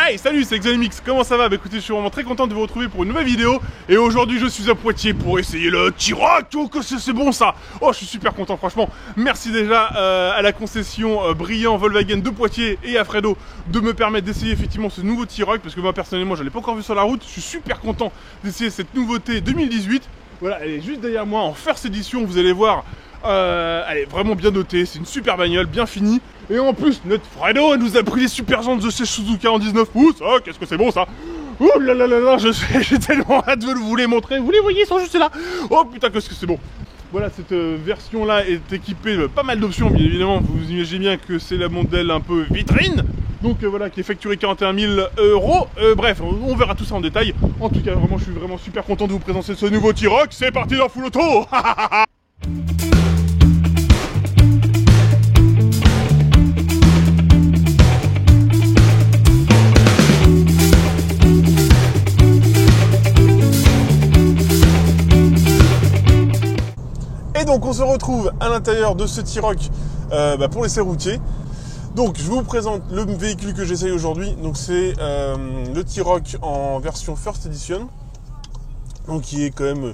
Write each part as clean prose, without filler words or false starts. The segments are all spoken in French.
Hey, salut, c'est Xenimix, comment ça va? Bah écoutez, je suis vraiment très content de vous retrouver pour une nouvelle vidéo. Et aujourd'hui, je suis à Poitiers pour essayer le T-Roc. Oh, que c'est bon ça! Oh, je suis super content, franchement. Merci déjà à la concession Brillant Volkswagen de Poitiers et à Fredo de me permettre d'essayer effectivement ce nouveau T-Roc. Parce que moi, personnellement, je l'ai pas encore vu sur la route. Je suis super content d'essayer cette nouveauté 2018. Voilà, elle est juste derrière moi en first edition, vous allez voir. Elle est vraiment bien notée, c'est une super bagnole, bien finie. Et en plus, notre Fredo nous a pris les super jantes de chez Suzuka en 19 pouces. Oh, qu'est-ce que c'est bon ça! Oh là là là là, j'ai tellement hâte de vous les montrer. Vous les voyez, ils sont juste là. Oh putain, qu'est-ce que c'est bon! Voilà, cette version-là est équipée de pas mal d'options, bien évidemment. Vous imaginez bien que c'est la modèle un peu vitrine. Donc voilà, qui est facturé 41 000 €. Bref, on verra tout ça en détail. En tout cas, vraiment, je suis vraiment super content de vous présenter ce nouveau T-Roc. C'est parti dans full auto. Et donc on se retrouve à l'intérieur de ce T-Roc pour l'essai routier. Donc je vous présente le véhicule que j'essaye aujourd'hui. Donc c'est le T-Roc en version First Edition. Donc qui est quand même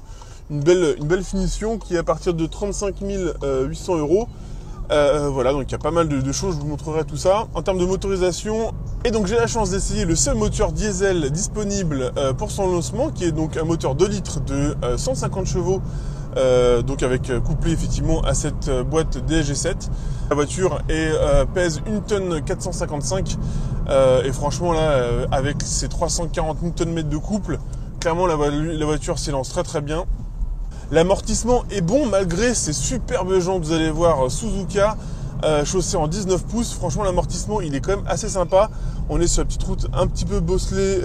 une belle finition, qui est à partir de 35 800 €. Voilà, donc il y a pas mal de choses, je vous montrerai tout ça. En termes de motorisation, et donc j'ai la chance d'essayer le seul moteur diesel disponible pour son lancement, qui est donc un moteur 2 litres de 150 chevaux. Donc avec couplé effectivement à cette boîte DSG7. La voiture pèse 1 tonne 455 et franchement là avec ses 340 Nm de couple, clairement la voiture s'élance très bien. L'amortissement est bon malgré ces superbes jantes, vous allez voir Suzuka chaussée en 19 pouces. Franchement l'amortissement il est quand même assez sympa. On est sur la petite route un petit peu bosselée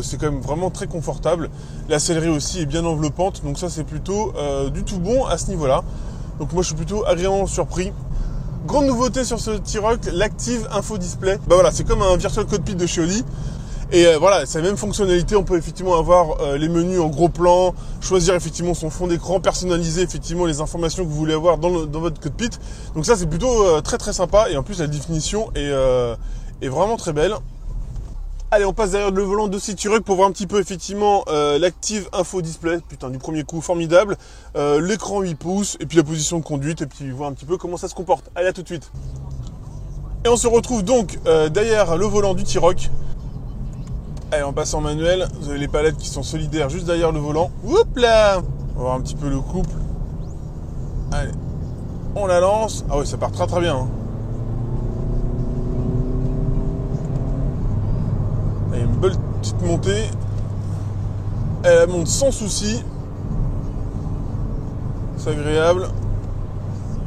c'est quand même vraiment très confortable. La sellerie aussi est bien enveloppante, donc ça c'est plutôt du tout bon à ce niveau-là. Donc moi je suis plutôt agréablement surpris. Grande nouveauté sur ce T-Roc, l'Active Info Display. Bah voilà, c'est comme un Virtual Cockpit de chez Oli. Et voilà, c'est la même fonctionnalité, on peut effectivement avoir les menus en gros plan, choisir effectivement son fond d'écran, personnaliser effectivement les informations que vous voulez avoir dans votre cockpit. Donc ça c'est plutôt très sympa, et en plus la définition est vraiment très belle. Allez, on passe derrière le volant de ce T-Roc pour voir un petit peu effectivement l'Active Info Display. Putain, du premier coup, formidable. L'écran 8 pouces, et puis la position de conduite, et puis voir un petit peu comment ça se comporte. Allez, à tout de suite. Et on se retrouve donc derrière le volant du T-Roc. Allez, on passe en manuel. Vous avez les palettes qui sont solidaires juste derrière le volant. Oups là! On va voir un petit peu le couple. Allez, on la lance. Ah oui, ça part très bien. Hein. Allez, une belle petite montée. Elle monte sans souci. C'est agréable.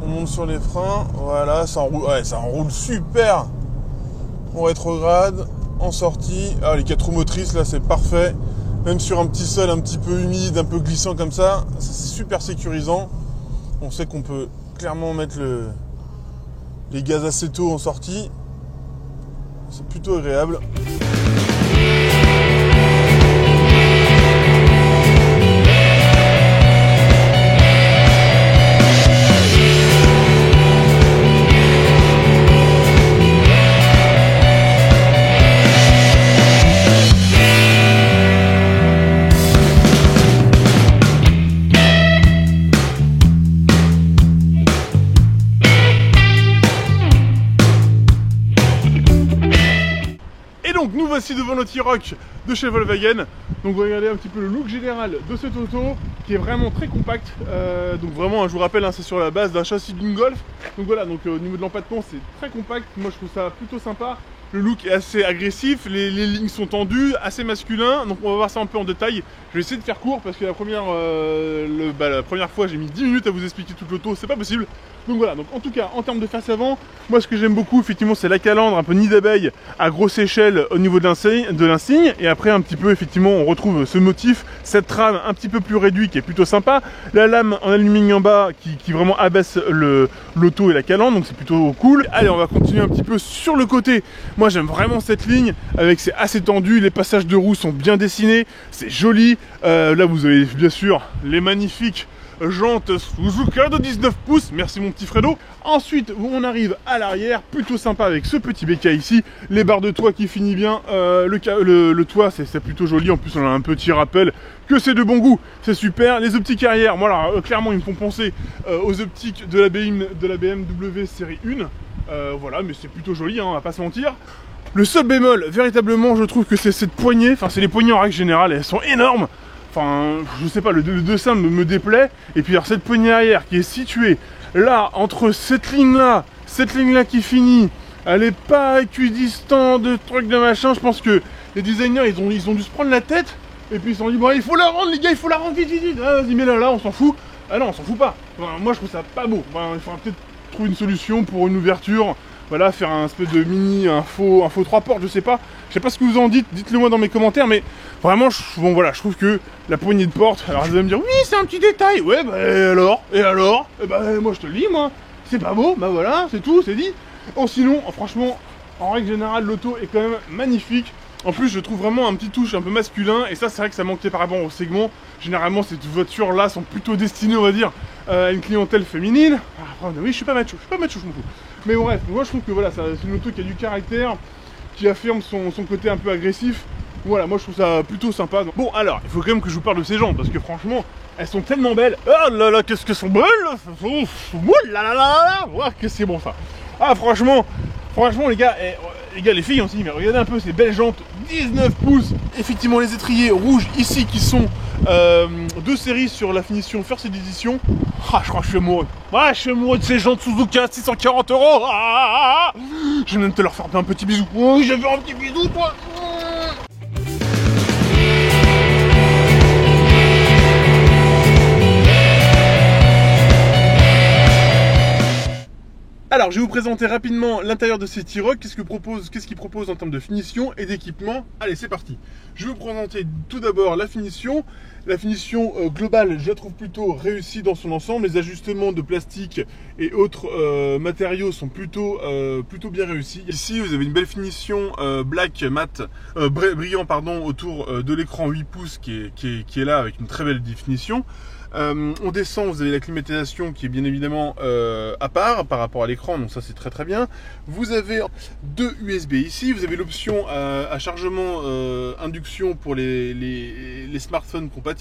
On monte sur les freins. Voilà, ça enroule, ça enroule super. On rétrograde. En sortie, les 4 roues motrices là c'est parfait, même sur un petit sol un petit peu humide, un peu glissant comme ça, c'est super sécurisant. On sait qu'on peut clairement mettre les gaz acéto en sortie, c'est plutôt agréable. Donc nous voici devant le T-Roc de chez Volkswagen. Donc regardez un petit peu le look général de cette auto qui est vraiment très compact. Donc vraiment, je vous rappelle, c'est sur la base d'un châssis d'une Golf. Donc voilà, donc au niveau de l'empattement c'est très compact. Moi je trouve ça plutôt sympa. Le look est assez agressif, les lignes sont tendues, assez masculin. Donc on va voir ça un peu en détail. Je vais essayer de faire court parce que la première fois j'ai mis 10 minutes à vous expliquer toute l'auto, c'est pas possible. Donc voilà, donc en tout cas en termes de face avant, moi ce que j'aime beaucoup effectivement c'est la calandre un peu nid d'abeille à grosse échelle au niveau de l'insigne. Et après un petit peu effectivement on retrouve ce motif, cette trame un petit peu plus réduite qui est plutôt sympa. La lame en aluminium en bas qui vraiment abaisse l'auto et la calandre, donc c'est plutôt cool. Allez, on va continuer un petit peu sur le côté. Moi j'aime vraiment cette ligne, avec c'est assez tendu, les passages de roues sont bien dessinés, c'est joli. Là vous avez bien sûr les magnifiques jantes Suzuka de 19 pouces, merci mon petit Fredo. Ensuite, on arrive à l'arrière, plutôt sympa avec ce petit bécaye ici, les barres de toit qui finit bien, le toit c'est plutôt joli, en plus on a un petit rappel que c'est de bon goût, c'est super. Les optiques arrière, moi alors, clairement ils me font penser aux optiques de la BMW série 1, voilà, mais c'est plutôt joli, hein, on va pas se mentir. Le seul bémol, véritablement, je trouve que c'est cette poignée, enfin c'est les poignées en règle générale, elles sont énormes. Enfin, je sais pas, le dessin me déplaît. Et puis alors cette poignée arrière qui est située là, entre cette ligne-là qui finit, elle est pas équidistante de trucs de machin. Je pense que les designers, ils ont dû se prendre la tête. Et puis ils se sont dit, bon, il faut la rendre les gars, il faut la rendre vite. Ah, vas-y, mets-la là, on s'en fout. Ah non, on s'en fout pas. Enfin, moi je trouve ça pas beau. Enfin, il faudra peut-être trouver une solution pour une ouverture. Voilà, faire un espèce de mini, un faux 3 portes, je sais pas ce que vous en dites, dites-le moi dans mes commentaires, mais vraiment, bon voilà, je trouve que la poignée de porte, alors vous allez me dire, oui, c'est un petit détail, ouais, bah, et alors, bah, moi je te le dis, moi, c'est pas beau, bah voilà, c'est tout, c'est dit. Oh, sinon, franchement, en règle générale, l'auto est quand même magnifique. En plus, je trouve vraiment un petit touche un peu masculin, et ça, c'est vrai que ça manquait par rapport au segment. Généralement, ces voitures-là sont plutôt destinées, on va dire, à une clientèle féminine. Ah, oui, je suis pas macho, je m'en fous. Mais bref, moi je trouve que voilà, c'est une auto qui a du caractère, qui affirme son côté un peu agressif. Voilà, moi je trouve ça plutôt sympa. Bon, alors, il faut quand même que je vous parle de ces jantes, parce que franchement, elles sont tellement belles. Oh là là, qu'est-ce que sont belles! Oh là là là là! Ouais, que c'est bon ça! Ah, franchement, les gars, les filles aussi, mais regardez un peu ces belles jantes, 19 pouces. Effectivement, les étriers rouges ici qui sont de série sur la finition First Edition. Ah, je crois que je suis amoureux. Ouais, je suis amoureux de ces jantes Suzuka, 640 €. Je viens de te leur faire un petit bisou. Oui, j'ai fait un petit bisou, toi. Alors, je vais vous présenter rapidement l'intérieur de ces T-Roc, qu'est-ce qu'il propose en termes de finition et d'équipement. Allez, c'est parti. Je vais vous présenter tout d'abord la finition. La finition globale, je la trouve plutôt réussie dans son ensemble. Les ajustements de plastique et autres matériaux sont plutôt bien réussis. Ici, vous avez une belle finition black mat, brillant pardon, autour de l'écran 8 pouces qui est là avec une très belle définition. On descend, vous avez la climatisation qui est bien évidemment à part par rapport à l'écran, donc ça c'est très bien. Vous avez deux USB ici, vous avez l'option à chargement induction pour les smartphones compatibles.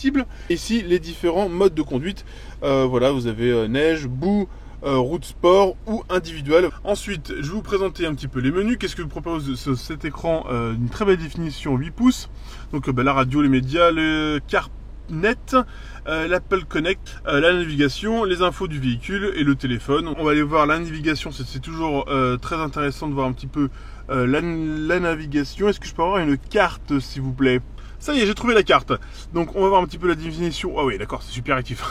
Ici les différents modes de conduite, voilà, vous avez neige, boue, route sport ou individuel. Ensuite, je vais vous présenter un petit peu les menus. Qu'est-ce que vous propose cet écran d'une très belle définition 8 pouces. Donc la radio, les médias, le CarNet, l'Apple Connect, la navigation, les infos du véhicule et le téléphone. On va aller voir la navigation, c'est toujours très intéressant de voir un petit peu la navigation. Est-ce que je peux avoir une carte s'il vous plaît? Ça y est, j'ai trouvé la carte. Donc on va voir un petit peu la définition. Ah oui, d'accord, c'est super actif.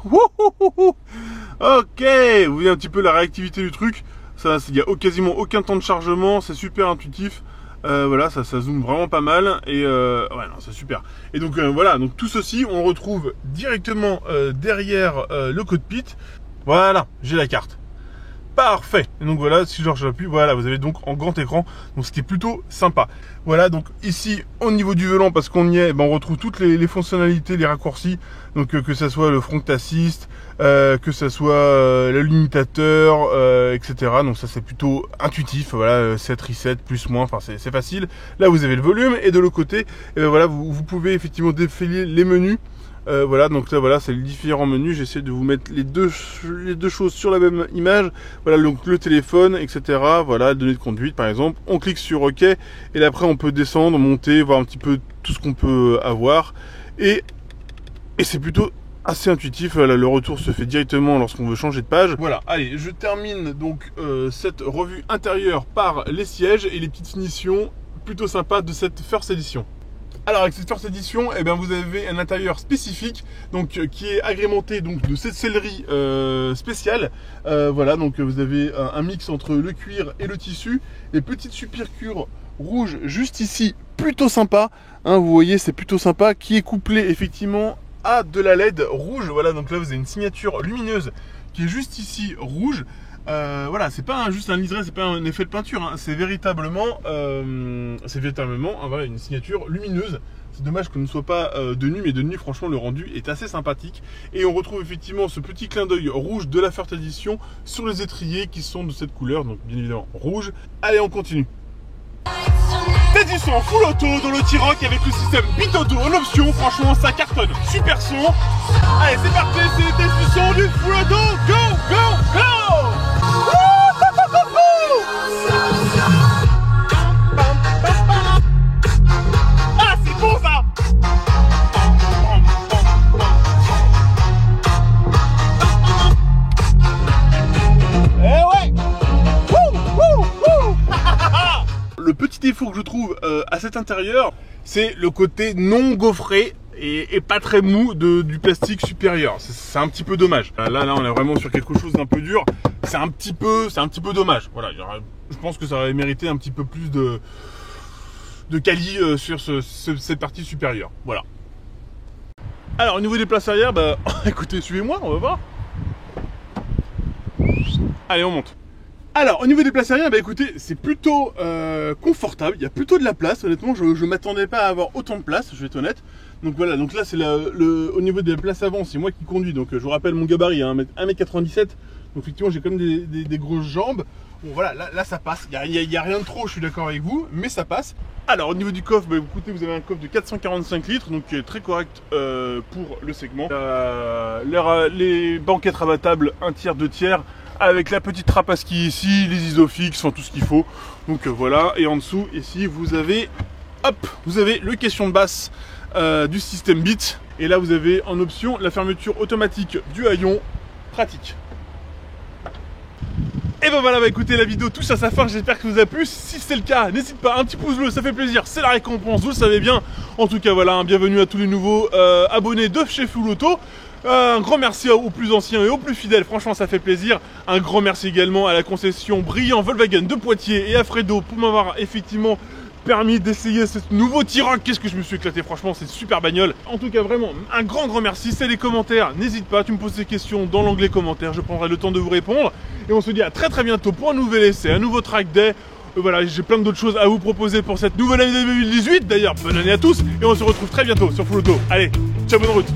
Ok, vous voyez un petit peu la réactivité du truc. Ça, il n'y a quasiment aucun temps de chargement, c'est super intuitif. Voilà, ça zoome vraiment pas mal et ouais, non, c'est super. Et donc voilà, donc tout ceci on retrouve directement derrière le cockpit. Voilà, j'ai la carte. Parfait. Et donc voilà, si j'appuie, voilà, vous avez donc en grand écran, donc ce qui est plutôt sympa. Voilà, donc ici au niveau du volant, parce qu'on y est, ben, on retrouve toutes les fonctionnalités, les raccourcis, donc que ça soit le front assist, que ça soit le limitateur, etc. Donc ça c'est plutôt intuitif, voilà, 7 reset, plus, moins, enfin c'est facile. Là vous avez le volume et de l'autre côté, et ben, voilà, vous pouvez effectivement défiler les menus. Voilà, donc là voilà, c'est les différents menus. J'essaie de vous mettre les deux choses sur la même image. Voilà, donc le téléphone, etc. Voilà, données de conduite par exemple. On clique sur OK et là, après on peut descendre, monter, voir un petit peu tout ce qu'on peut avoir. Et c'est plutôt assez intuitif. Là, le retour se fait directement lorsqu'on veut changer de page. Voilà, allez, je termine donc cette revue intérieure par les sièges et les petites finitions plutôt sympas de cette First Edition. Alors avec cette First Edition, eh bien, vous avez un intérieur spécifique, donc qui est agrémenté donc de cette sellerie spéciale. Voilà, donc vous avez un mix entre le cuir et le tissu. Les petites supercures rouges juste ici, plutôt sympa. Hein, vous voyez, c'est plutôt sympa, qui est couplé effectivement à de la LED rouge. Voilà, donc là vous avez une signature lumineuse qui est juste ici rouge. Voilà, c'est pas juste un liseré, c'est pas un effet de peinture, hein. C'est véritablement, voilà, une signature lumineuse. C'est dommage que ne soit pas de nuit, mais de nuit, franchement, le rendu est assez sympathique. Et on retrouve effectivement ce petit clin d'œil rouge de la First Edition sur les étriers qui sont de cette couleur, donc bien évidemment rouge. Allez, on continue. Des disques en full auto dans le T-Roc avec le système Bitodo en option, franchement ça cartonne, super son. Allez, c'est parti, c'est des disques du full auto, go, go, go. Ah, c'est bon ça. Eh ouais. Le petit défaut que je trouve à cet intérieur, c'est le côté non gaufré et pas très mou du plastique supérieur. C'est un petit peu dommage. Là, on est vraiment sur quelque chose d'un peu dur. C'est un petit peu dommage. Voilà, je pense que ça aurait mérité un petit peu plus de quali sur cette partie supérieure. Voilà. Alors, au niveau des places arrière, bah, écoutez, suivez-moi, on va voir. Allez, on monte. Alors, au niveau des places arrière, bah écoutez, c'est plutôt confortable, il y a plutôt de la place, honnêtement, je ne m'attendais pas à avoir autant de place, je vais être honnête. Donc voilà, donc là c'est au niveau des places avant, c'est moi qui conduis, donc je vous rappelle mon gabarit, hein, 1m97, donc effectivement j'ai quand même des grosses jambes. Bon voilà, là ça passe, il n'y a rien de trop, je suis d'accord avec vous, mais ça passe. Alors au niveau du coffre, bah, écoutez, vous avez un coffre de 445 litres, donc qui est très correct pour le segment. Les banquettes rabattables 1 tiers, 2 tiers, avec la petite trappe à ski ici, les isofix, enfin tout ce qu'il faut. Donc voilà, et en dessous, ici, vous avez, hop, vous avez le caisson de basse du système Bit. Et là, vous avez en option la fermeture automatique du haillon, pratique. Et ben voilà, bah écoutez, la vidéo touche à sa fin, j'espère que vous a plu. Si c'est le cas, n'hésite pas, un petit pouce bleu, ça fait plaisir, c'est la récompense, vous le savez bien. En tout cas, voilà, hein, bienvenue à tous les nouveaux abonnés de chez Full Auto. Un grand merci aux plus anciens et aux plus fidèles, franchement ça fait plaisir. Un grand merci également à la concession Brillant Volkswagen de Poitiers et à Fredo pour m'avoir effectivement permis d'essayer ce nouveau T-Roc. Qu'est-ce que je me suis éclaté, franchement c'est super bagnole. En tout cas vraiment un grand merci, c'est les commentaires, n'hésite pas, tu me poses tes questions dans l'onglet commentaires, je prendrai le temps de vous répondre. Et on se dit à très bientôt pour un nouvel essai, un nouveau track day. Voilà, j'ai plein d'autres choses à vous proposer pour cette nouvelle année 2018. D'ailleurs, bonne année à tous et on se retrouve très bientôt sur Full Auto. Allez, ciao, bonne route.